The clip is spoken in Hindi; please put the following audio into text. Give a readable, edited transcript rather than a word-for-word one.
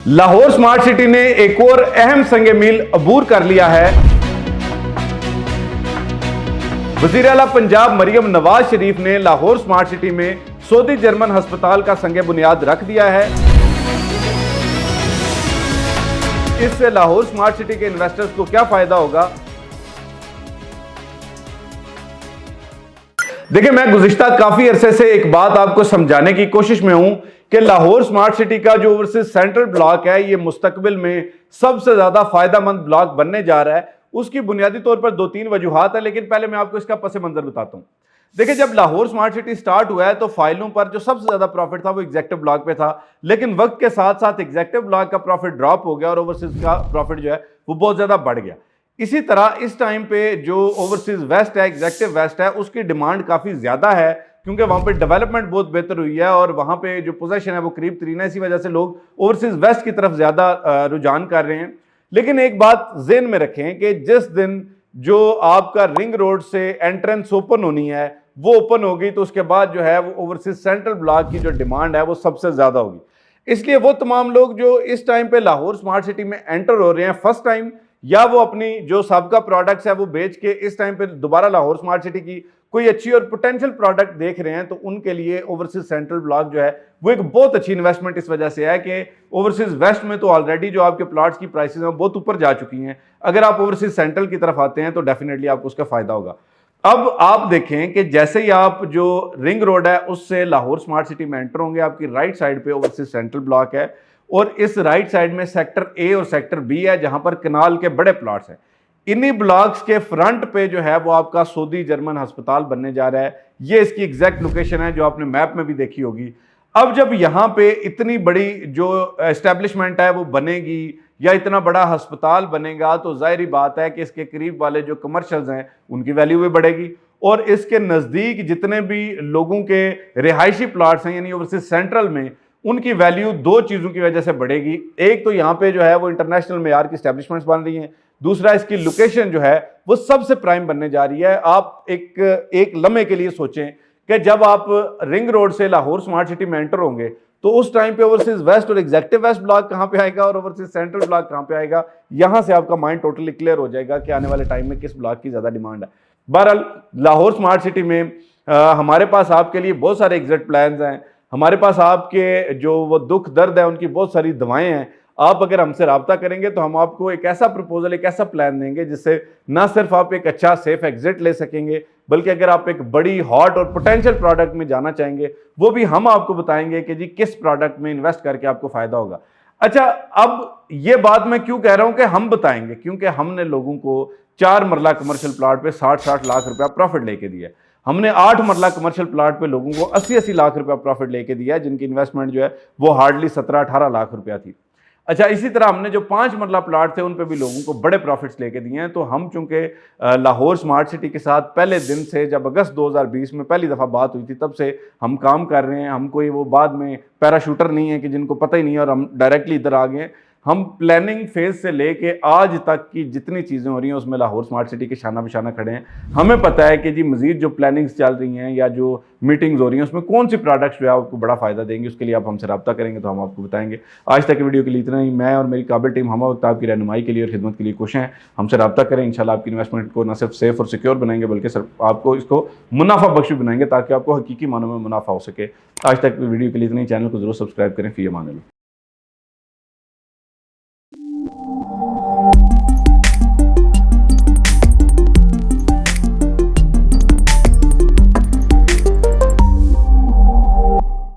लाहौर स्मार्ट सिटी ने एक और अहम संग मील अबूर कर लिया है। वजीर आला पंजाब मरियम नवाज शरीफ ने लाहौर स्मार्ट सिटी में सऊदी जर्मन अस्पताल का संग बुनियाद रख दिया है। इससे लाहौर स्मार्ट सिटी के इन्वेस्टर्स को क्या फायदा होगा? देखिए, मैं गुज़िश्ता काफी अरसे से एक बात आपको समझाने की कोशिश में हूं कि लाहौर स्मार्ट सिटी का जो ओवरसीज सेंट्रल ब्लॉक है, ये मुस्तकबिल में सबसे ज्यादा फायदेमंद ब्लॉक बनने जा रहा है। उसकी बुनियादी तौर पर 2-3 वजूहात है, लेकिन पहले मैं आपको इसका पस मंजर बताता हूं। देखिए, जब लाहौर स्मार्ट सिटी स्टार्ट हुआ है तो फाइलों पर जो सबसे ज्यादा प्रॉफिट था वो एग्जेक्टिव ब्लॉक पे था, लेकिन वक्त के साथ साथ एग्जेक्टिव ब्लॉक का प्रॉफिट ड्रॉप हो गया और ओवरसीज का प्रॉफिट जो है वो बहुत ज्यादा बढ़ गया। इसी तरह इस टाइम पे जो ओवरसीज वेस्ट है, एग्जेक्टिव वेस्ट है, उसकी डिमांड काफी ज्यादा है क्योंकि वहां पे डेवलपमेंट बहुत बेहतर हुई है और वहां पे जो पोजीशन है वो करीब तरीन है। इसी वजह से लोग ओवरसीज वेस्ट की तरफ ज्यादा रुझान कर रहे हैं। लेकिन एक बात ज़हन में रखें कि जिस दिन जो आपका रिंग रोड से एंट्रेंस ओपन होनी है वो ओपन होगी तो उसके बाद जो है वो ओवरसीज सेंट्रल ब्लॉक की जो डिमांड है वो सबसे ज्यादा होगी। इसलिए वो तमाम लोग जो इस टाइम पे लाहौर स्मार्ट सिटी में एंटर हो रहे हैं फर्स्ट टाइम, या वो अपनी जो सबका प्रोडक्ट्स है वो बेच के इस टाइम पे दोबारा लाहौर स्मार्ट सिटी की कोई अच्छी और पोटेंशियल प्रोडक्ट देख रहे हैं, तो उनके लिए ओवरसीज सेंट्रल ब्लॉक जो है वो एक बहुत अच्छी इन्वेस्टमेंट इस वजह से है कि ओवरसीज वेस्ट में तो ऑलरेडी जो आपके प्लॉट्स की प्राइसेस हैं बहुत ऊपर जा चुकी हैं। अगर आप ओवरसीज सेंट्रल की तरफ आते हैं तो डेफिनेटली आपको उसका फायदा होगा। अब आप देखें कि जैसे ही आप जो रिंग रोड है उससे लाहौर स्मार्ट सिटी में एंटर होंगे, आपकी राइट साइड पे ओवरसीज सेंट्रल ब्लॉक है और इस राइट साइड में सेक्टर ए और सेक्टर बी है जहां पर कनाल के बड़े प्लॉट्स हैं। इन्हीं ब्लॉक्स के फ्रंट पे जो है वो आपका सऊदी जर्मन अस्पताल बनने जा रहा है। ये इसकी एग्जैक्ट लोकेशन है जो आपने मैप में भी देखी होगी। अब जब यहां पे इतनी बड़ी जो एस्टेब्लिशमेंट है वो बनेगी या इतना बड़ा अस्पताल बनेगा तो जाहिर बात है कि इसके करीब वाले जो कमर्शियल्स हैं उनकी वैल्यू भी बढ़ेगी और इसके नजदीक जितने भी लोगों के रिहायशी प्लॉट्स हैं यानी ओवरसीज सेंट्रल में, उनकी वैल्यू दो चीजों की वजह से बढ़ेगी। एक तो यहाँ पे जो है वो इंटरनेशनल मेयार की एस्टेब्लिशमेंट्स बन रही हैं, दूसरा इसकी लोकेशन जो है वो सबसे प्राइम बनने जा रही है। आप एक लम्हे के लिए सोचें कि जब आप रिंग रोड से लाहौर स्मार्ट सिटी में एंटर होंगे तो उस टाइम पे ओवरसीज वेस्ट और एग्जेक्टिव वेस्ट ब्लॉक कहां पे आएगा और ओवरसीज सेंट्रल ब्लॉक कहां पे आएगा, यहां से आपका माइंड टोटली क्लियर हो जाएगा कि आने वाले टाइम में किस ब्लॉक की ज्यादा डिमांड है। बहरहाल लाहौर स्मार्ट सिटी में हमारे पास आपके लिए बहुत सारे एग्जिट प्लान हैं, हमारे पास आपके जो वो दुख दर्द है उनकी बहुत सारी दवाएं हैं। आप अगर हमसे रब्ता करेंगे तो हम आपको एक ऐसा प्रपोजल, एक ऐसा प्लान देंगे जिससे ना सिर्फ आप एक अच्छा सेफ एग्जिट ले सकेंगे, बल्कि अगर आप एक बड़ी हॉट और पोटेंशियल प्रोडक्ट में जाना चाहेंगे वो भी हम आपको बताएंगे कि जी किस प्रोडक्ट में इन्वेस्ट करके आपको फायदा होगा। अच्छा, अब ये बात मैं क्यों कह रहा हूं कि हम बताएंगे, क्योंकि हमने लोगों को 4 मरला कमर्शियल प्लॉट पे 60-60 लाख रुपया प्रॉफिट लेके दिया। हमने 8 मरला कमर्शियल प्लॉट पे लोगों को 80-80 लाख रुपया प्रॉफिट लेके दिया है, जिनकी इन्वेस्टमेंट जो है वो हार्डली 17-18 लाख रुपया थी। अच्छा, इसी तरह हमने जो 5 मरला प्लॉट थे उन पे भी लोगों को बड़े प्रॉफिट्स लेके दिए हैं। तो हम चूंकि लाहौर स्मार्ट सिटी के साथ पहले दिन से, जब अगस्त 2020 में पहली दफ़ा बात हुई थी, तब से हम काम कर रहे हैं। हम कोई वो बाद में पैराशूटर नहीं है कि जिनको पता ही नहीं है और हम डायरेक्टली इधर आ गए। हम प्लानिंग फेज से लेके आज तक की जितनी चीज़ें हो रही हैं उसमें लाहौर स्मार्ट सिटी के शाना बिशाना खड़े हैं। हमें पता है कि जी मजीद जो प्लानिंग्स चल रही हैं या जो मीटिंग्स हो रही हैं उसमें कौन सी प्रोडक्ट्स जो है आपको बड़ा फायदा देंगे। उसके लिए आप हमसे रब्ता करेंगे तो हम आपको बताएंगे। आज तक की वीडियो के लिए इतना ही। मैं और मेरी काबिल टीम हम वक्त आपकी रहनुमाई के लिए और खिदमत के लिए खुश हैं। हमसे रब्ता करें, इंशाल्लाह आपकी इन्वेस्टमेंट को न सिर्फ सेफ और सिक्योर बनाएंगे बल्कि सिर्फ आपको इसको मुनाफा बख्श भी बनाएंगे ताकि आपको हकीकी मानों में मुनाफा हो सके। आज तक की वीडियो के लिए इतना ही। चैनल को जरूर सब्सक्राइब करें। फी अमान अल्लाह।